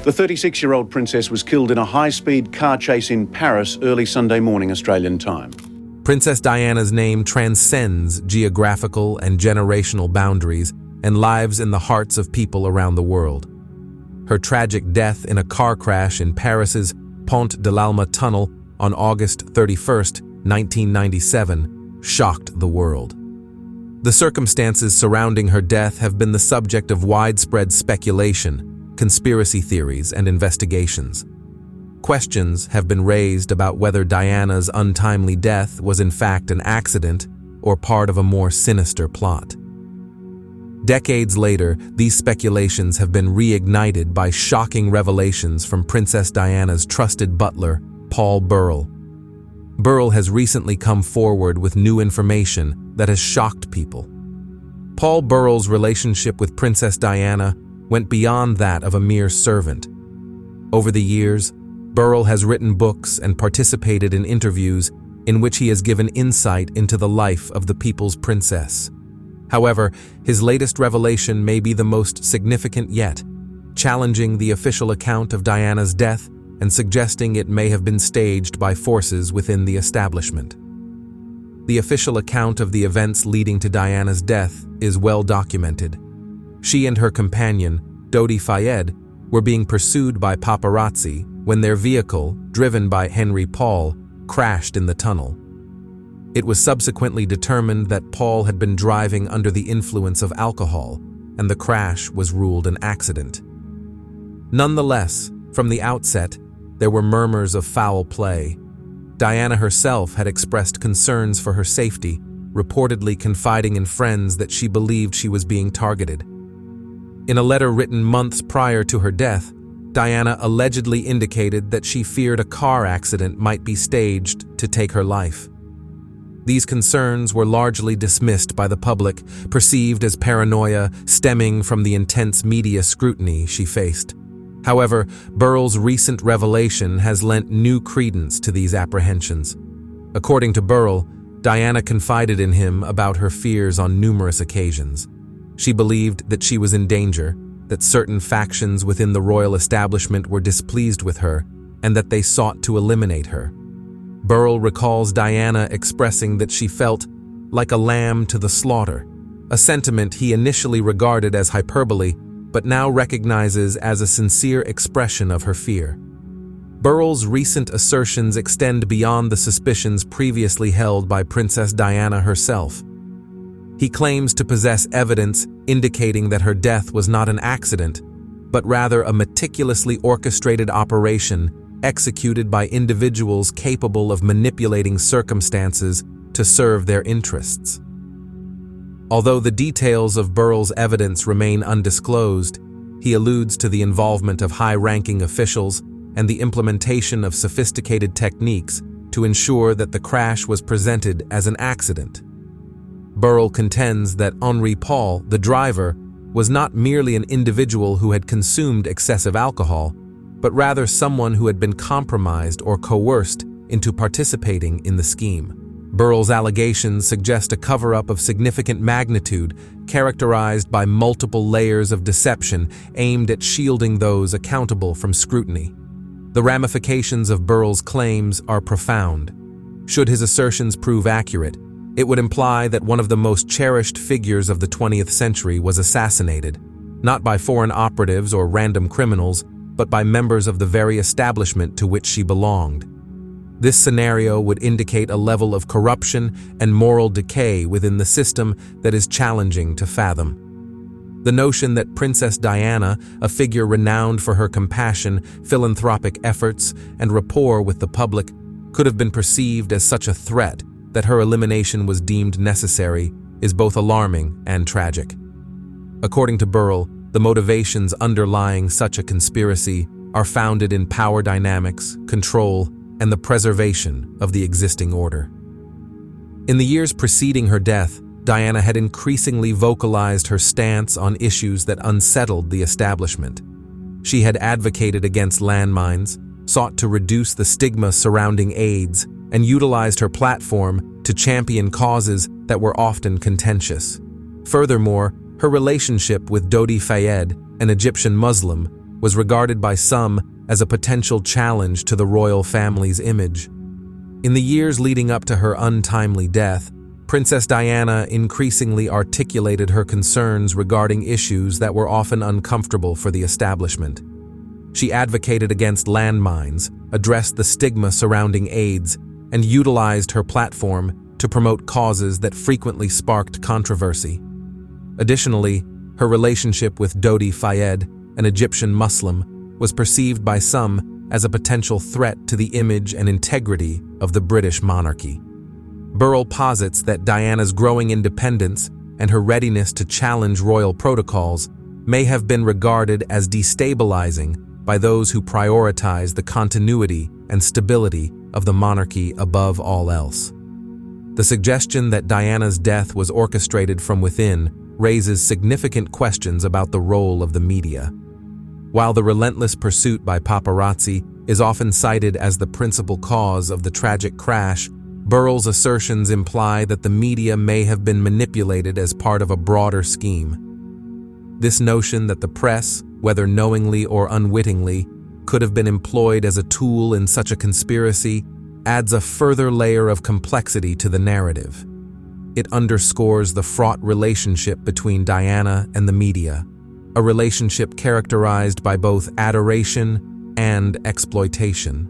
The 36-year-old princess was killed in a high-speed car chase in Paris early Sunday morning Australian time. Princess Diana's name transcends geographical and generational boundaries and lives in the hearts of people around the world. Her tragic death in a car crash in Paris's Pont de l'Alma tunnel on August 31, 1997, shocked the world. The circumstances surrounding her death have been the subject of widespread speculation, conspiracy theories, and investigations. Questions have been raised about whether Diana's untimely death was in fact an accident or part of a more sinister plot. Decades later, these speculations have been reignited by shocking revelations from Princess Diana's trusted butler, Paul Burrell. Burrell has recently come forward with new information that has shocked people. Paul Burrell's relationship with Princess Diana went beyond that of a mere servant. Over the years, Burrell has written books and participated in interviews in which he has given insight into the life of the people's princess. However, his latest revelation may be the most significant yet, challenging the official account of Diana's death and suggesting it may have been staged by forces within the establishment. The official account of the events leading to Diana's death is well documented. She and her companion, Dodi Fayed, were being pursued by paparazzi when their vehicle, driven by Henry Paul, crashed in the tunnel. It was subsequently determined that Paul had been driving under the influence of alcohol, and the crash was ruled an accident. Nonetheless, from the outset, there were murmurs of foul play. Diana herself had expressed concerns for her safety, reportedly confiding in friends that she believed she was being targeted. In a letter written months prior to her death, Diana allegedly indicated that she feared a car accident might be staged to take her life. These concerns were largely dismissed by the public, perceived as paranoia stemming from the intense media scrutiny she faced. However, Burrell's recent revelation has lent new credence to these apprehensions. According to Burrell, Diana confided in him about her fears on numerous occasions. She believed that she was in danger, that certain factions within the royal establishment were displeased with her, and that they sought to eliminate her. Burrell recalls Diana expressing that she felt like a lamb to the slaughter, a sentiment he initially regarded as hyperbole, but now recognizes as a sincere expression of her fear. Burrell's recent assertions extend beyond the suspicions previously held by Princess Diana herself. He claims to possess evidence indicating that her death was not an accident, but rather a meticulously orchestrated operation executed by individuals capable of manipulating circumstances to serve their interests. Although the details of Burrell's evidence remain undisclosed, he alludes to the involvement of high-ranking officials and the implementation of sophisticated techniques to ensure that the crash was presented as an accident. Burrell contends that Henry Paul, the driver, was not merely an individual who had consumed excessive alcohol, but rather someone who had been compromised or coerced into participating in the scheme. Burrell's allegations suggest a cover-up of significant magnitude, characterized by multiple layers of deception aimed at shielding those accountable from scrutiny. The ramifications of Burrell's claims are profound. Should his assertions prove accurate, it would imply that one of the most cherished figures of the 20th century was assassinated, not by foreign operatives or random criminals, but by members of the very establishment to which she belonged. This scenario would indicate a level of corruption and moral decay within the system that is challenging to fathom. The notion that Princess Diana, a figure renowned for her compassion, philanthropic efforts, and rapport with the public, could have been perceived as such a threat that her elimination was deemed necessary is both alarming and tragic. According to Burrell, the motivations underlying such a conspiracy are founded in power dynamics, control, and the preservation of the existing order. In the years preceding her death, Diana had increasingly vocalized her stance on issues that unsettled the establishment. She had advocated against landmines, sought to reduce the stigma surrounding AIDS, and utilized her platform to champion causes that were often contentious. Furthermore, her relationship with Dodi Fayed, an Egyptian Muslim, was regarded by some as a potential challenge to the royal family's image. In the years leading up to her untimely death, Princess Diana increasingly articulated her concerns regarding issues that were often uncomfortable for the establishment. She advocated against landmines, addressed the stigma surrounding AIDS, and utilized her platform to promote causes that frequently sparked controversy. Additionally, her relationship with Dodi Fayed, an Egyptian Muslim, was perceived by some as a potential threat to the image and integrity of the British monarchy. Burrell posits that Diana's growing independence and her readiness to challenge royal protocols may have been regarded as destabilizing by those who prioritize the continuity and stability of the monarchy above all else. The suggestion that Diana's death was orchestrated from within raises significant questions about the role of the media. While the relentless pursuit by paparazzi is often cited as the principal cause of the tragic crash, Burrell's assertions imply that the media may have been manipulated as part of a broader scheme. This notion that the press, whether knowingly or unwittingly, could have been employed as a tool in such a conspiracy adds a further layer of complexity to the narrative. It underscores the fraught relationship between Diana and the media, a relationship characterized by both adoration and exploitation.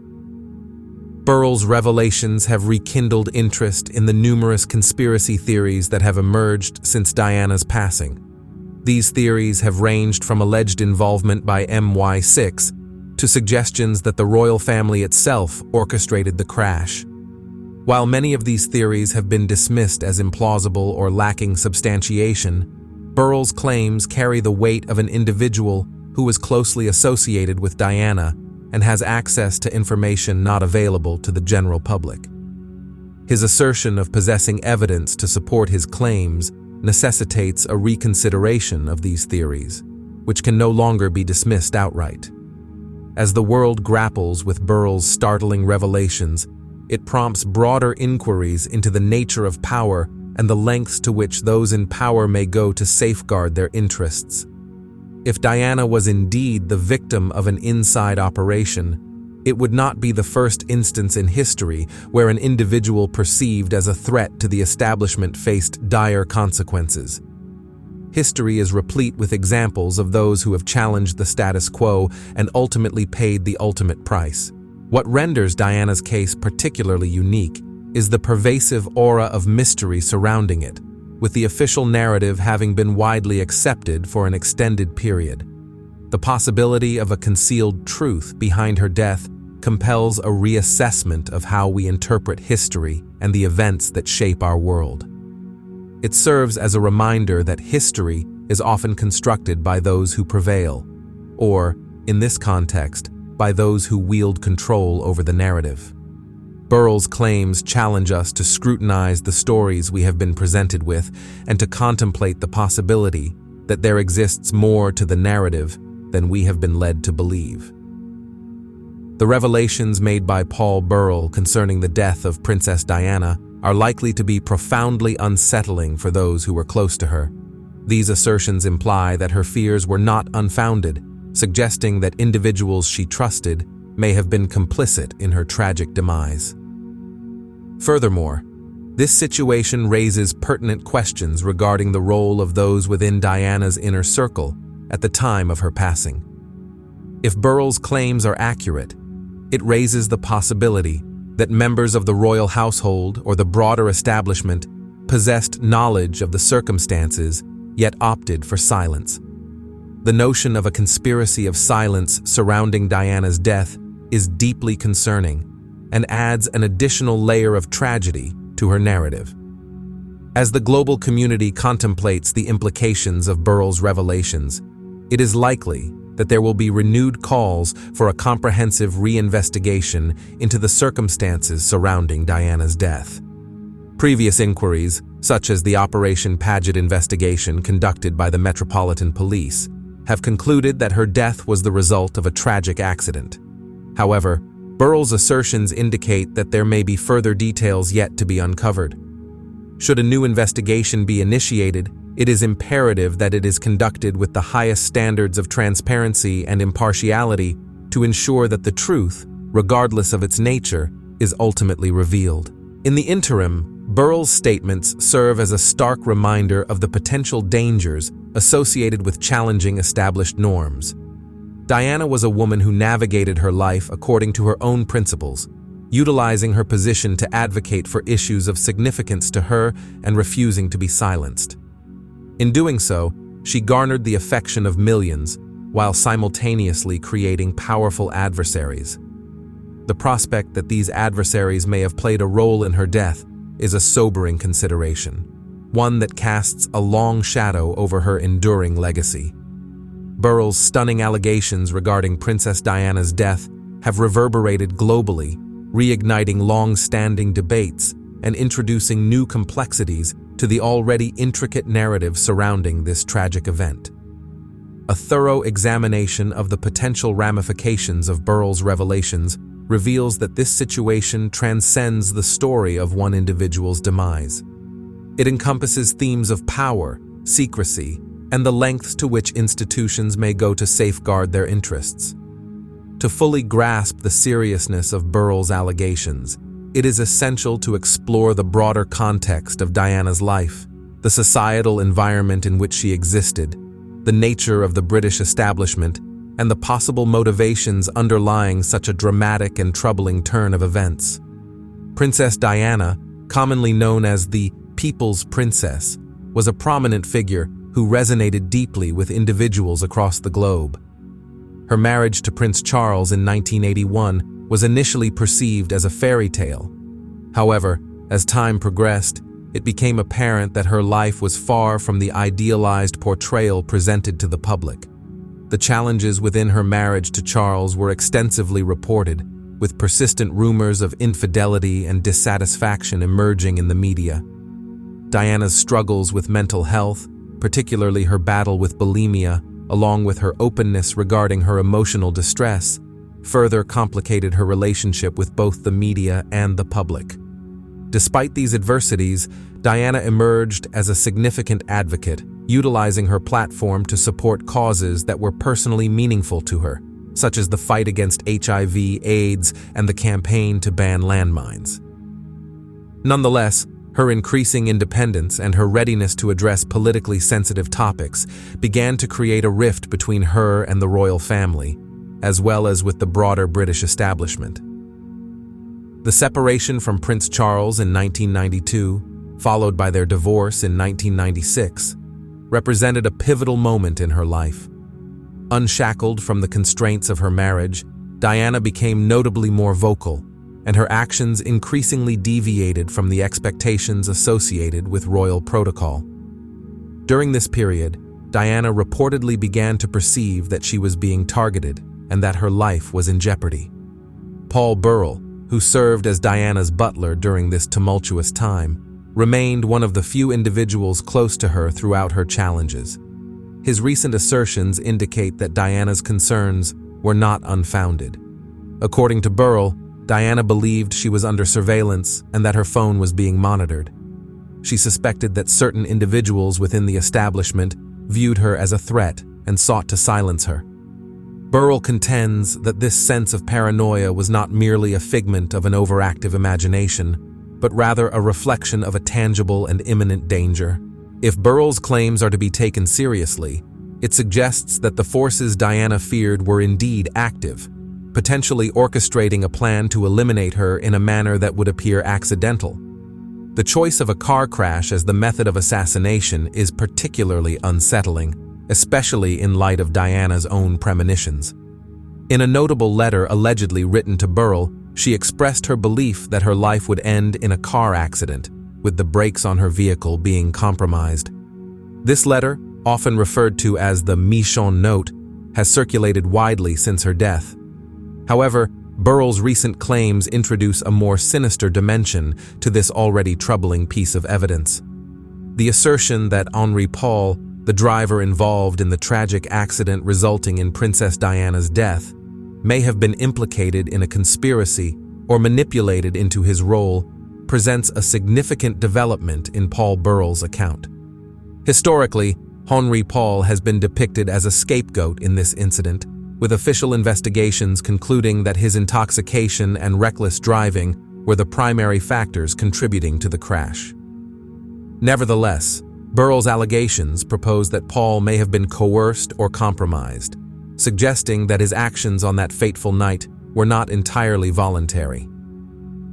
Burrell's revelations have rekindled interest in the numerous conspiracy theories that have emerged since Diana's passing. These theories have ranged from alleged involvement by MI6 to suggestions that the royal family itself orchestrated the crash. While many of these theories have been dismissed as implausible or lacking substantiation, Burrell's claims carry the weight of an individual who was closely associated with Diana and has access to information not available to the general public. His assertion of possessing evidence to support his claims necessitates a reconsideration of these theories, which can no longer be dismissed outright. As the world grapples with Burrell's startling revelations, it prompts broader inquiries into the nature of power and the lengths to which those in power may go to safeguard their interests. If Diana was indeed the victim of an inside operation, it would not be the first instance in history where an individual perceived as a threat to the establishment faced dire consequences. History is replete with examples of those who have challenged the status quo and ultimately paid the ultimate price. What renders Diana's case particularly unique is the pervasive aura of mystery surrounding it, with the official narrative having been widely accepted for an extended period. The possibility of a concealed truth behind her death compels a reassessment of how we interpret history and the events that shape our world. It serves as a reminder that history is often constructed by those who prevail, or, in this context, by those who wield control over the narrative. Burrell's claims challenge us to scrutinize the stories we have been presented with and to contemplate the possibility that there exists more to the narrative than we have been led to believe. The revelations made by Paul Burrell concerning the death of Princess Diana are likely to be profoundly unsettling for those who were close to her. These assertions imply that her fears were not unfounded, suggesting that individuals she trusted may have been complicit in her tragic demise. Furthermore, this situation raises pertinent questions regarding the role of those within Diana's inner circle at the time of her passing. If Burrell's claims are accurate, it raises the possibility that members of the royal household or the broader establishment possessed knowledge of the circumstances yet opted for silence. The notion of a conspiracy of silence surrounding Diana's death is deeply concerning and adds an additional layer of tragedy to her narrative. As the global community contemplates the implications of Burrell's revelations, it is likely that there will be renewed calls for a comprehensive reinvestigation into the circumstances surrounding Diana's death. Previous inquiries, such as the Operation Paget investigation conducted by the Metropolitan Police, have concluded that her death was the result of a tragic accident. However, Burrell's assertions indicate that there may be further details yet to be uncovered. Should a new investigation be initiated, it is imperative that it is conducted with the highest standards of transparency and impartiality to ensure that the truth, regardless of its nature, is ultimately revealed. In the interim, Burrell's statements serve as a stark reminder of the potential dangers associated with challenging established norms. Diana was a woman who navigated her life according to her own principles, utilizing her position to advocate for issues of significance to her and refusing to be silenced. In doing so, she garnered the affection of millions while simultaneously creating powerful adversaries. The prospect that these adversaries may have played a role in her death is a sobering consideration, one that casts a long shadow over her enduring legacy. Burrell's stunning allegations regarding Princess Diana's death have reverberated globally, reigniting long-standing debates and introducing new complexities to the already intricate narrative surrounding this tragic event. A thorough examination of the potential ramifications of Burrell's revelations reveals that this situation transcends the story of one individual's demise. It encompasses themes of power, secrecy, and the lengths to which institutions may go to safeguard their interests. To fully grasp the seriousness of Burrell's allegations, it is essential to explore the broader context of Diana's life, the societal environment in which she existed, the nature of the British establishment, and the possible motivations underlying such a dramatic and troubling turn of events. Princess Diana, commonly known as the People's Princess, was a prominent figure who resonated deeply with individuals across the globe. Her marriage to Prince Charles in 1981 was initially perceived as a fairy tale. However, as time progressed, it became apparent that her life was far from the idealized portrayal presented to the public. The challenges within her marriage to Charles were extensively reported, with persistent rumors of infidelity and dissatisfaction emerging in the media. Diana's struggles with mental health, particularly her battle with bulimia, along with her openness regarding her emotional distress, further complicated her relationship with both the media and the public. Despite these adversities, Diana emerged as a significant advocate, utilizing her platform to support causes that were personally meaningful to her, such as the fight against HIV/AIDS and the campaign to ban landmines. Nonetheless, her increasing independence and her readiness to address politically sensitive topics began to create a rift between her and the royal family, as well as with the broader British establishment. The separation from Prince Charles in 1992, followed by their divorce in 1996, represented a pivotal moment in her life. Unshackled from the constraints of her marriage, Diana became notably more vocal, and her actions increasingly deviated from the expectations associated with royal protocol. During this period, Diana reportedly began to perceive that she was being targeted and that her life was in jeopardy. Paul Burrell, who served as Diana's butler during this tumultuous time, remained one of the few individuals close to her throughout her challenges. His recent assertions indicate that Diana's concerns were not unfounded. According to Burrell, Diana believed she was under surveillance and that her phone was being monitored. She suspected that certain individuals within the establishment viewed her as a threat and sought to silence her. Burrell contends that this sense of paranoia was not merely a figment of an overactive imagination, but rather a reflection of a tangible and imminent danger. If Burrell's claims are to be taken seriously, it suggests that the forces Diana feared were indeed active, potentially orchestrating a plan to eliminate her in a manner that would appear accidental. The choice of a car crash as the method of assassination is particularly unsettling, especially in light of Diana's own premonitions. In a notable letter allegedly written to Burrell, she expressed her belief that her life would end in a car accident, with the brakes on her vehicle being compromised. This letter, often referred to as the Michon Note, has circulated widely since her death. However, Burrell's recent claims introduce a more sinister dimension to this already troubling piece of evidence. The assertion that Henri Paul, the driver involved in the tragic accident resulting in Princess Diana's death, may have been implicated in a conspiracy or manipulated into his role, presents a significant development in Paul Burrell's account. Historically, Henri Paul has been depicted as a scapegoat in this incident, with official investigations concluding that his intoxication and reckless driving were the primary factors contributing to the crash. Nevertheless, Burrell's allegations propose that Paul may have been coerced or compromised, suggesting that his actions on that fateful night were not entirely voluntary.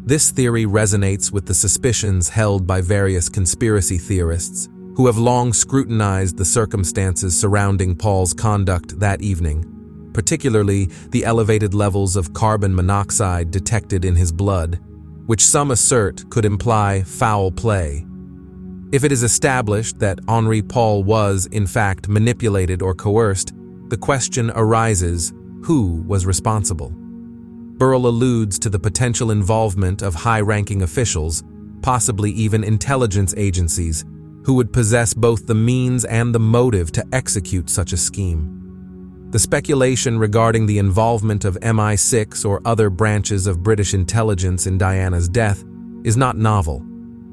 This theory resonates with the suspicions held by various conspiracy theorists who have long scrutinized the circumstances surrounding Paul's conduct that evening, particularly the elevated levels of carbon monoxide detected in his blood, which some assert could imply foul play. If it is established that Henri Paul was, in fact, manipulated or coerced, the question arises, who was responsible? Burrell alludes to the potential involvement of high-ranking officials, possibly even intelligence agencies, who would possess both the means and the motive to execute such a scheme. The speculation regarding the involvement of MI6 or other branches of British intelligence in Diana's death is not novel.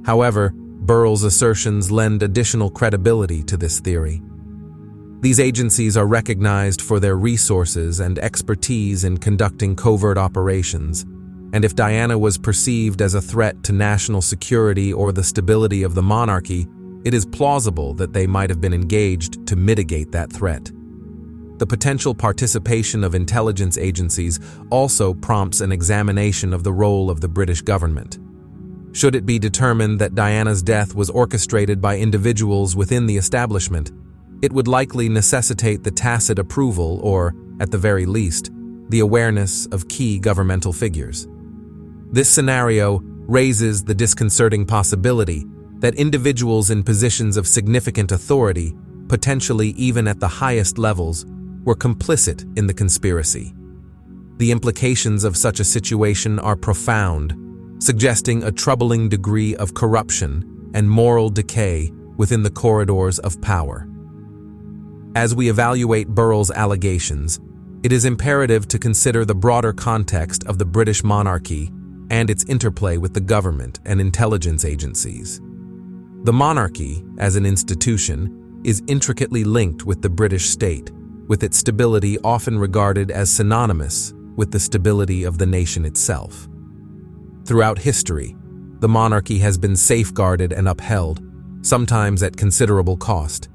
However, Burrell's assertions lend additional credibility to this theory. These agencies are recognized for their resources and expertise in conducting covert operations, and if Diana was perceived as a threat to national security or the stability of the monarchy, it is plausible that they might have been engaged to mitigate that threat. The potential participation of intelligence agencies also prompts an examination of the role of the British government. Should it be determined that Diana's death was orchestrated by individuals within the establishment, it would likely necessitate the tacit approval or, at the very least, the awareness of key governmental figures. This scenario raises the disconcerting possibility that individuals in positions of significant authority, potentially even at the highest levels, were complicit in the conspiracy. The implications of such a situation are profound, suggesting a troubling degree of corruption and moral decay within the corridors of power. As we evaluate Burrell's allegations, it is imperative to consider the broader context of the British monarchy and its interplay with the government and intelligence agencies. The monarchy, as an institution, is intricately linked with the British state, with its stability often regarded as synonymous with the stability of the nation itself. Throughout history, the monarchy has been safeguarded and upheld, sometimes at considerable cost.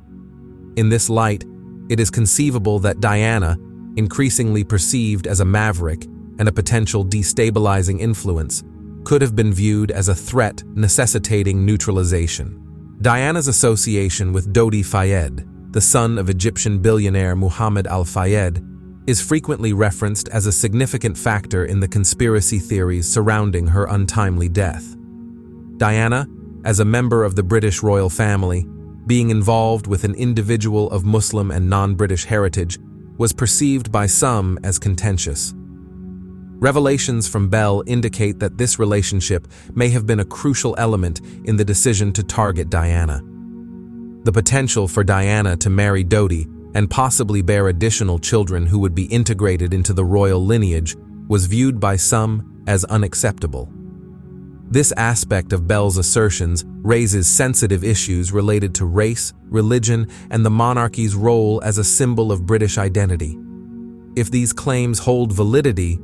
In this light, it is conceivable that Diana, increasingly perceived as a maverick and a potential destabilizing influence, could have been viewed as a threat necessitating neutralization. Diana's association with Dodi Fayed, the son of Egyptian billionaire Mohammed al-Fayed, is frequently referenced as a significant factor in the conspiracy theories surrounding her untimely death. Diana, as a member of the British royal family, being involved with an individual of Muslim and non-British heritage, was perceived by some as contentious. Revelations from Bell indicate that this relationship may have been a crucial element in the decision to target Diana. The potential for Diana to marry Dodi and possibly bear additional children who would be integrated into the royal lineage was viewed by some as unacceptable. This aspect of Bell's assertions raises sensitive issues related to race, religion, and the monarchy's role as a symbol of British identity. If these claims hold validity,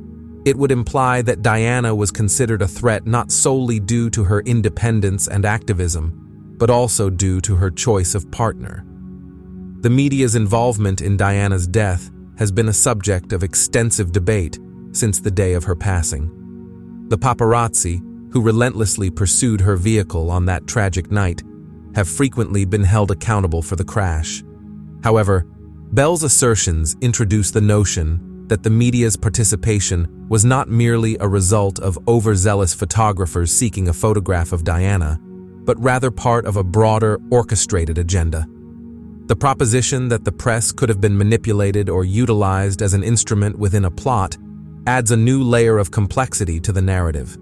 it would imply that Diana was considered a threat not solely due to her independence and activism, but also due to her choice of partner. The media's involvement in Diana's death has been a subject of extensive debate since the day of her passing. The paparazzi, who relentlessly pursued her vehicle on that tragic night, have frequently been held accountable for the crash. However, Bell's assertions introduce the notion that the media's participation was not merely a result of overzealous photographers seeking a photograph of Diana, but rather part of a broader, orchestrated agenda. The proposition that the press could have been manipulated or utilized as an instrument within a plot adds a new layer of complexity to the narrative.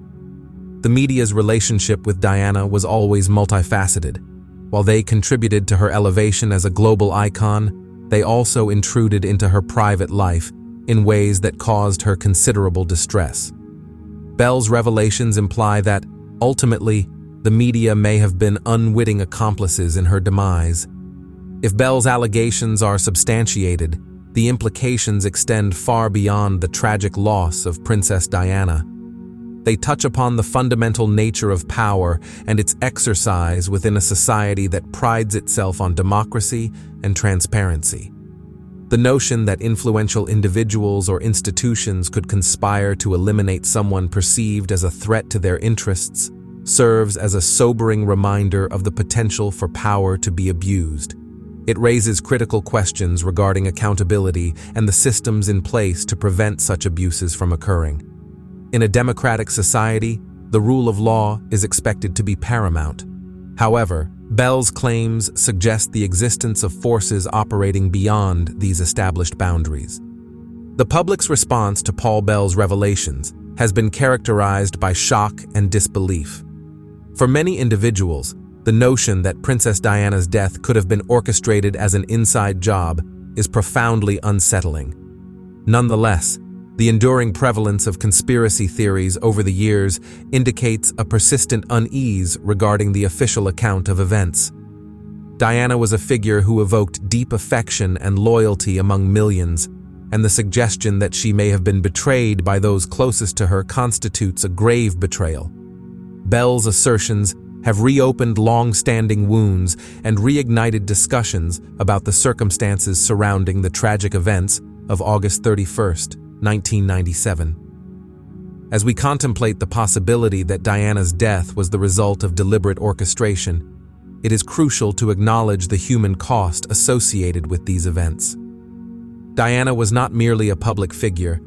The media's relationship with Diana was always multifaceted. While they contributed to her elevation as a global icon, they also intruded into her private life in ways that caused her considerable distress. Bell's revelations imply that, ultimately, the media may have been unwitting accomplices in her demise, If Bell's allegations are substantiated, the implications extend far beyond the tragic loss of Princess Diana. They touch upon the fundamental nature of power and its exercise within a society that prides itself on democracy and transparency. The notion that influential individuals or institutions could conspire to eliminate someone perceived as a threat to their interests serves as a sobering reminder of the potential for power to be abused. It raises critical questions regarding accountability and the systems in place to prevent such abuses from occurring. In a democratic society, the rule of law is expected to be paramount. However, Bell's claims suggest the existence of forces operating beyond these established boundaries. The public's response to Paul Burrell's revelations has been characterized by shock and disbelief. For many individuals, the notion that Princess Diana's death could have been orchestrated as an inside job is profoundly unsettling. Nonetheless, the enduring prevalence of conspiracy theories over the years indicates a persistent unease regarding the official account of events. Diana was a figure who evoked deep affection and loyalty among millions, and the suggestion that she may have been betrayed by those closest to her constitutes a grave betrayal. Bell's assertions have reopened long-standing wounds and reignited discussions about the circumstances surrounding the tragic events of August 31st, 1997. As we contemplate the possibility that Diana's death was the result of deliberate orchestration, it is crucial to acknowledge the human cost associated with these events. Diana was not merely a public figure.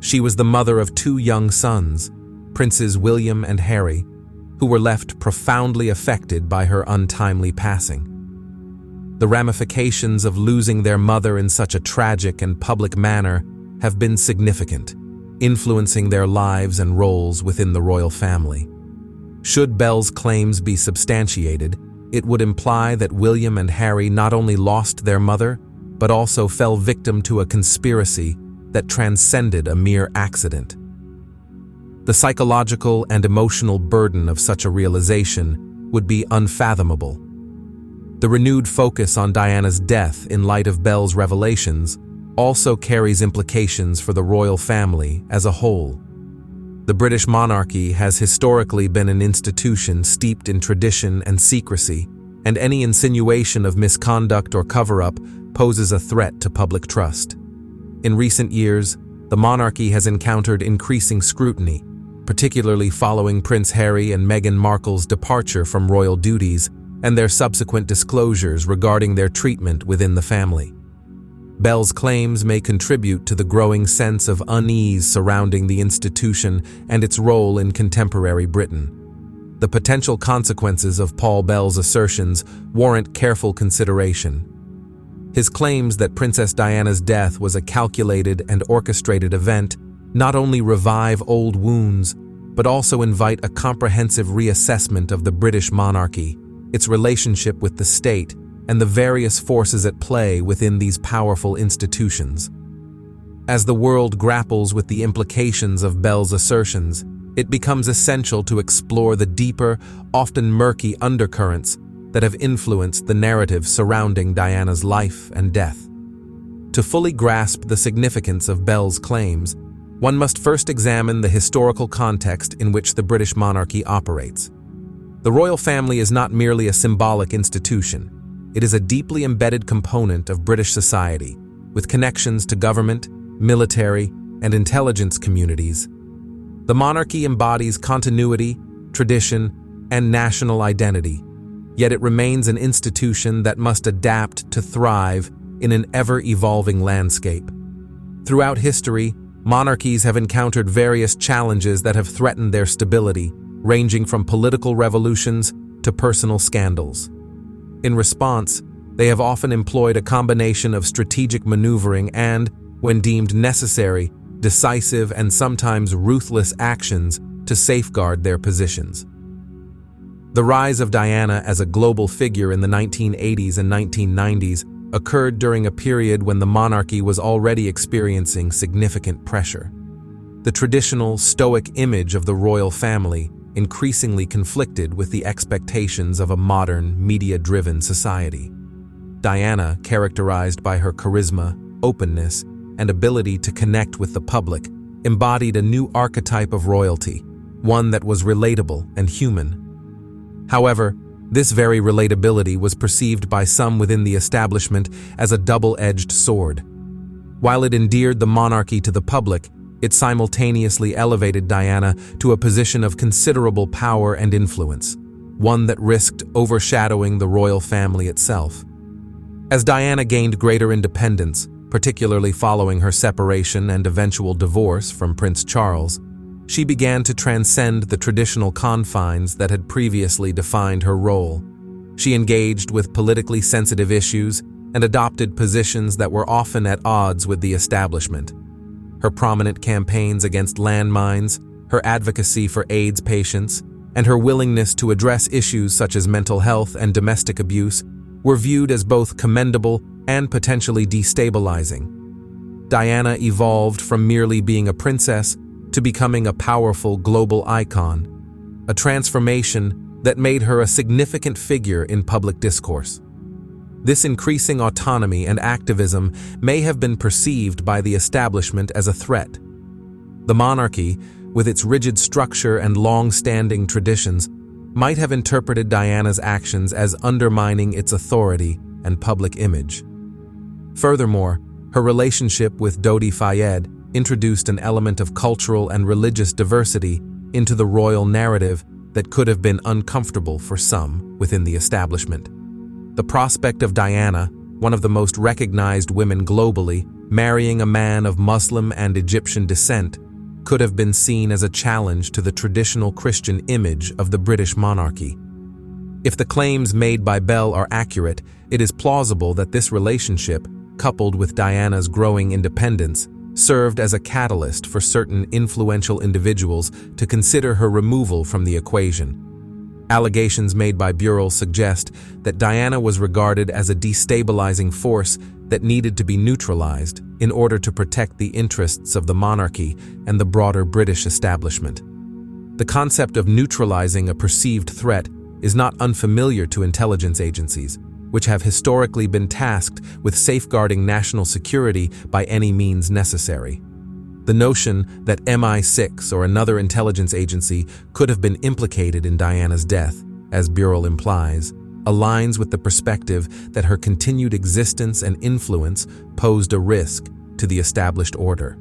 She was the mother of two young sons, Princes William and Harry, who were left profoundly affected by her untimely passing. The ramifications of losing their mother in such a tragic and public manner have been significant, influencing their lives and roles within the royal family. Should Bell's claims be substantiated, it would imply that William and Harry not only lost their mother, but also fell victim to a conspiracy that transcended a mere accident. The psychological and emotional burden of such a realization would be unfathomable. The renewed focus on Diana's death in light of Bell's revelations also carries implications for the royal family as a whole. The British monarchy has historically been an institution steeped in tradition and secrecy, and any insinuation of misconduct or cover-up poses a threat to public trust. In recent years, the monarchy has encountered increasing scrutiny, particularly following Prince Harry and Meghan Markle's departure from royal duties and their subsequent disclosures regarding their treatment within the family. Bell's claims may contribute to the growing sense of unease surrounding the institution and its role in contemporary Britain. The potential consequences of Paul Burrell's assertions warrant careful consideration. His claims that Princess Diana's death was a calculated and orchestrated event not only revive old wounds, but also invite a comprehensive reassessment of the British monarchy, its relationship with the state, and the various forces at play within these powerful institutions. As the world grapples with the implications of Bell's assertions, it becomes essential to explore the deeper, often murky undercurrents that have influenced the narrative surrounding Diana's life and death. To fully grasp the significance of Bell's claims, one must first examine the historical context in which the British monarchy operates. The royal family is not merely a symbolic institution. It is a deeply embedded component of British society, with connections to government, military, and intelligence communities. The monarchy embodies continuity, tradition, and national identity, yet it remains an institution that must adapt to thrive in an ever-evolving landscape. Throughout history, monarchies have encountered various challenges that have threatened their stability, ranging from political revolutions to personal scandals. In response, they have often employed a combination of strategic maneuvering and, when deemed necessary, decisive and sometimes ruthless actions to safeguard their positions. The rise of Diana as a global figure in the 1980s and 1990s occurred during a period when the monarchy was already experiencing significant pressure. The traditional stoic image of the royal family increasingly conflicted with the expectations of a modern, media-driven society. Diana, characterized by her charisma, openness, and ability to connect with the public, embodied a new archetype of royalty, one that was relatable and human. However, this very relatability was perceived by some within the establishment as a double-edged sword. While it endeared the monarchy to the public, it simultaneously elevated Diana to a position of considerable power and influence, one that risked overshadowing the royal family itself. As Diana gained greater independence, particularly following her separation and eventual divorce from Prince Charles, she began to transcend the traditional confines that had previously defined her role. She engaged with politically sensitive issues and adopted positions that were often at odds with the establishment. Her prominent campaigns against landmines, her advocacy for AIDS patients, and her willingness to address issues such as mental health and domestic abuse were viewed as both commendable and potentially destabilizing. Diana evolved from merely being a princess to becoming a powerful global icon, a transformation that made her a significant figure in public discourse. This increasing autonomy and activism may have been perceived by the establishment as a threat. The monarchy, with its rigid structure and long-standing traditions, might have interpreted Diana's actions as undermining its authority and public image. Furthermore, her relationship with Dodi Fayed introduced an element of cultural and religious diversity into the royal narrative that could have been uncomfortable for some within the establishment. The prospect of Diana, one of the most recognized women globally, marrying a man of Muslim and Egyptian descent, could have been seen as a challenge to the traditional Christian image of the British monarchy. If the claims made by Bell are accurate, it is plausible that this relationship, coupled with Diana's growing independence, served as a catalyst for certain influential individuals to consider her removal from the equation. Allegations made by Burrell suggest that Diana was regarded as a destabilizing force that needed to be neutralized in order to protect the interests of the monarchy and the broader British establishment. The concept of neutralizing a perceived threat is not unfamiliar to intelligence agencies, which have historically been tasked with safeguarding national security by any means necessary. The notion that MI6 or another intelligence agency could have been implicated in Diana's death, as Burrell implies, aligns with the perspective that her continued existence and influence posed a risk to the established order.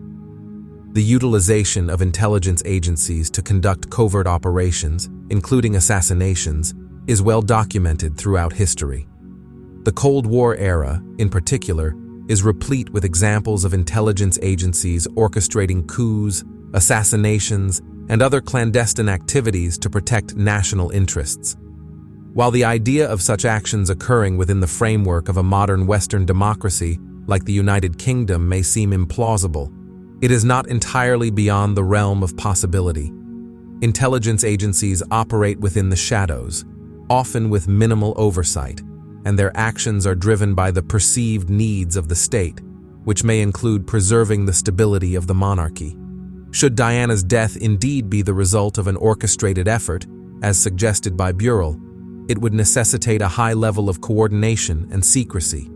The utilization of intelligence agencies to conduct covert operations, including assassinations, is well documented throughout history. The Cold War era, in particular, is replete with examples of intelligence agencies orchestrating coups, assassinations, and other clandestine activities to protect national interests. While the idea of such actions occurring within the framework of a modern Western democracy like the United Kingdom may seem implausible, it is not entirely beyond the realm of possibility. Intelligence agencies operate within the shadows, often with minimal oversight, and their actions are driven by the perceived needs of the state, which may include preserving the stability of the monarchy. Should Diana's death indeed be the result of an orchestrated effort, as suggested by Burrell, it would necessitate a high level of coordination and secrecy.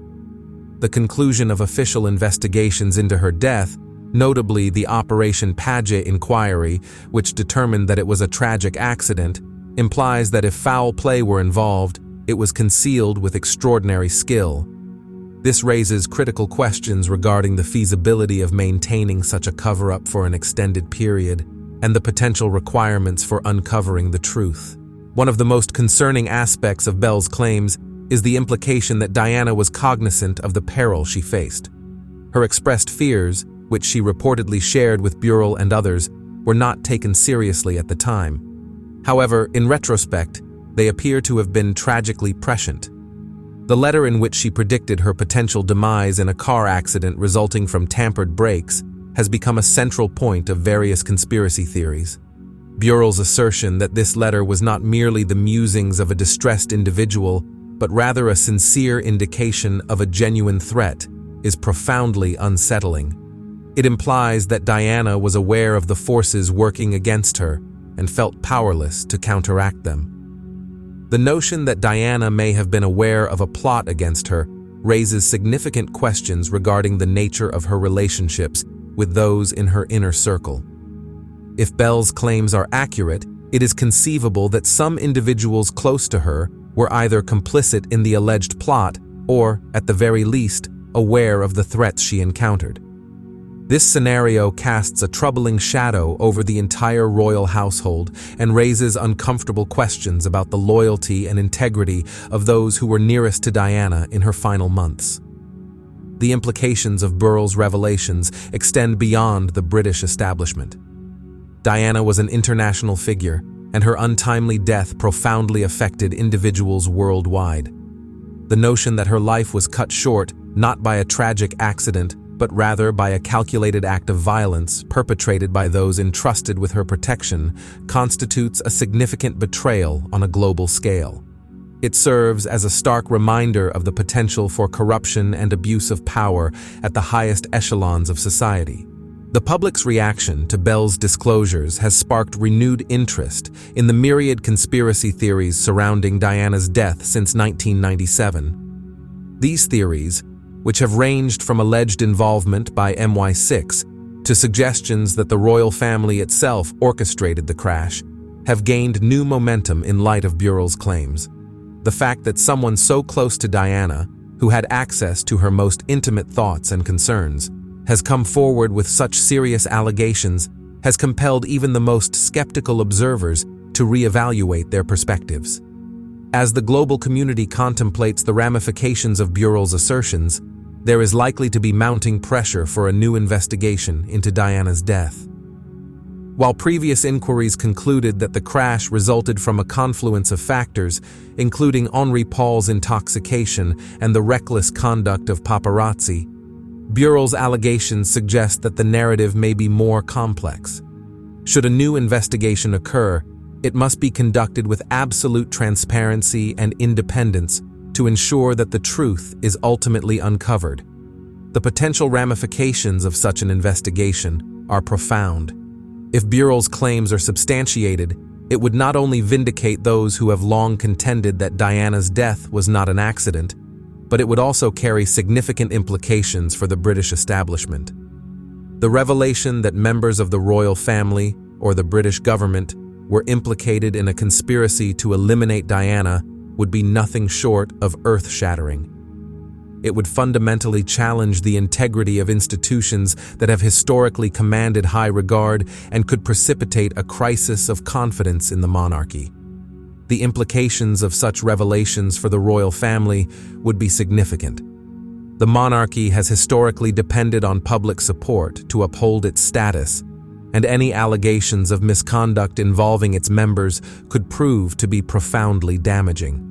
The conclusion of official investigations into her death, notably the Operation Paget inquiry, which determined that it was a tragic accident, implies that if foul play were involved, it was concealed with extraordinary skill. This raises critical questions regarding the feasibility of maintaining such a cover-up for an extended period and the potential requirements for uncovering the truth. One of the most concerning aspects of Bell's claims is the implication that Diana was cognizant of the peril she faced. Her expressed fears, which she reportedly shared with Burrell and others, were not taken seriously at the time. However, in retrospect, they appear to have been tragically prescient. The letter in which she predicted her potential demise in a car accident resulting from tampered brakes has become a central point of various conspiracy theories. Burrell's assertion that this letter was not merely the musings of a distressed individual, but rather a sincere indication of a genuine threat, is profoundly unsettling. It implies that Diana was aware of the forces working against her and felt powerless to counteract them. The notion that Diana may have been aware of a plot against her raises significant questions regarding the nature of her relationships with those in her inner circle. If Bell's claims are accurate, it is conceivable that some individuals close to her were either complicit in the alleged plot or, at the very least, aware of the threats she encountered. This scenario casts a troubling shadow over the entire royal household and raises uncomfortable questions about the loyalty and integrity of those who were nearest to Diana in her final months. The implications of Burrell's revelations extend beyond the British establishment. Diana was an international figure, and her untimely death profoundly affected individuals worldwide. The notion that her life was cut short not by a tragic accident, but rather by a calculated act of violence perpetrated by those entrusted with her protection, constitutes a significant betrayal on a global scale. It serves as a stark reminder of the potential for corruption and abuse of power at the highest echelons of society. The public's reaction to Bell's disclosures has sparked renewed interest in the myriad conspiracy theories surrounding Diana's death since 1997. These theories, which have ranged from alleged involvement by MI6 to suggestions that the royal family itself orchestrated the crash, have gained new momentum in light of Burrell's claims. The fact that someone so close to Diana, who had access to her most intimate thoughts and concerns, has come forward with such serious allegations has compelled even the most skeptical observers to reevaluate their perspectives. As the global community contemplates the ramifications of Burrell's assertions, there is likely to be mounting pressure for a new investigation into Diana's death. While previous inquiries concluded that the crash resulted from a confluence of factors, including Henri Paul's intoxication and the reckless conduct of paparazzi, Burrell's allegations suggest that the narrative may be more complex. Should a new investigation occur, it must be conducted with absolute transparency and independence to ensure that the truth is ultimately uncovered. The potential ramifications of such an investigation are profound. If Burrell's claims are substantiated, it would not only vindicate those who have long contended that Diana's death was not an accident, but it would also carry significant implications for the British establishment. The revelation that members of the royal family or the British government were implicated in a conspiracy to eliminate Diana would be nothing short of earth-shattering. It would fundamentally challenge the integrity of institutions that have historically commanded high regard and could precipitate a crisis of confidence in the monarchy. The implications of such revelations for the royal family would be significant. The monarchy has historically depended on public support to uphold its status, and any allegations of misconduct involving its members could prove to be profoundly damaging.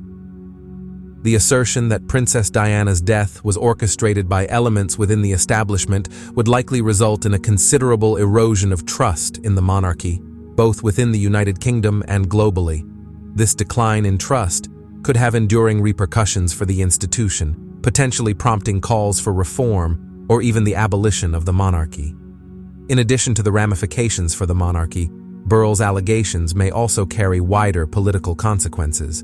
The assertion that Princess Diana's death was orchestrated by elements within the establishment would likely result in a considerable erosion of trust in the monarchy, both within the United Kingdom and globally. This decline in trust could have enduring repercussions for the institution, potentially prompting calls for reform or even the abolition of the monarchy. In addition to the ramifications for the monarchy, Burrell's allegations may also carry wider political consequences.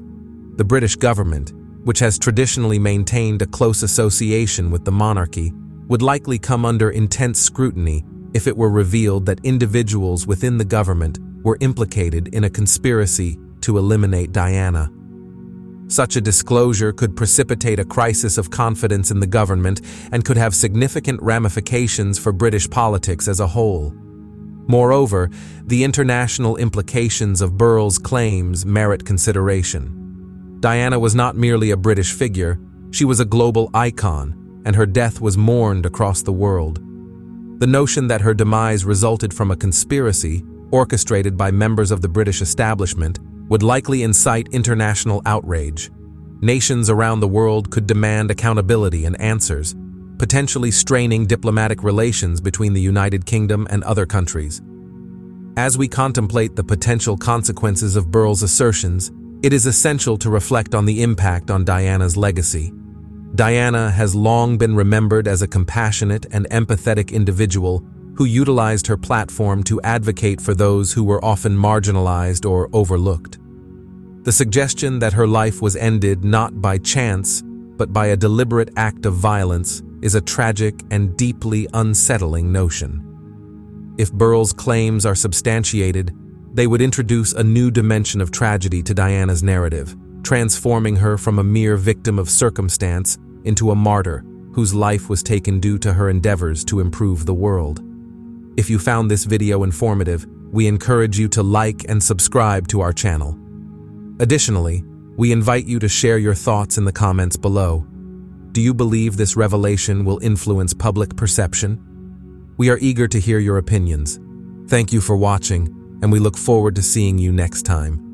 The British government, which has traditionally maintained a close association with the monarchy, would likely come under intense scrutiny if it were revealed that individuals within the government were implicated in a conspiracy to eliminate Diana. Such a disclosure could precipitate a crisis of confidence in the government and could have significant ramifications for British politics as a whole. Moreover, the international implications of Burrell's claims merit consideration. Diana was not merely a British figure, she was a global icon, and her death was mourned across the world. The notion that her demise resulted from a conspiracy orchestrated by members of the British establishment would likely incite international outrage. Nations around the world could demand accountability and answers, potentially straining diplomatic relations between the United Kingdom and other countries. As we contemplate the potential consequences of Burrell's assertions, it is essential to reflect on the impact on Diana's legacy. Diana has long been remembered as a compassionate and empathetic individual who utilized her platform to advocate for those who were often marginalized or overlooked. The suggestion that her life was ended not by chance, but by a deliberate act of violence is a tragic and deeply unsettling notion. If Burrell's claims are substantiated, they would introduce a new dimension of tragedy to Diana's narrative, transforming her from a mere victim of circumstance into a martyr whose life was taken due to her endeavors to improve the world. If you found this video informative, we encourage you to like and subscribe to our channel. Additionally, we invite you to share your thoughts in the comments below. Do you believe this revelation will influence public perception? We are eager to hear your opinions. Thank you for watching, and we look forward to seeing you next time.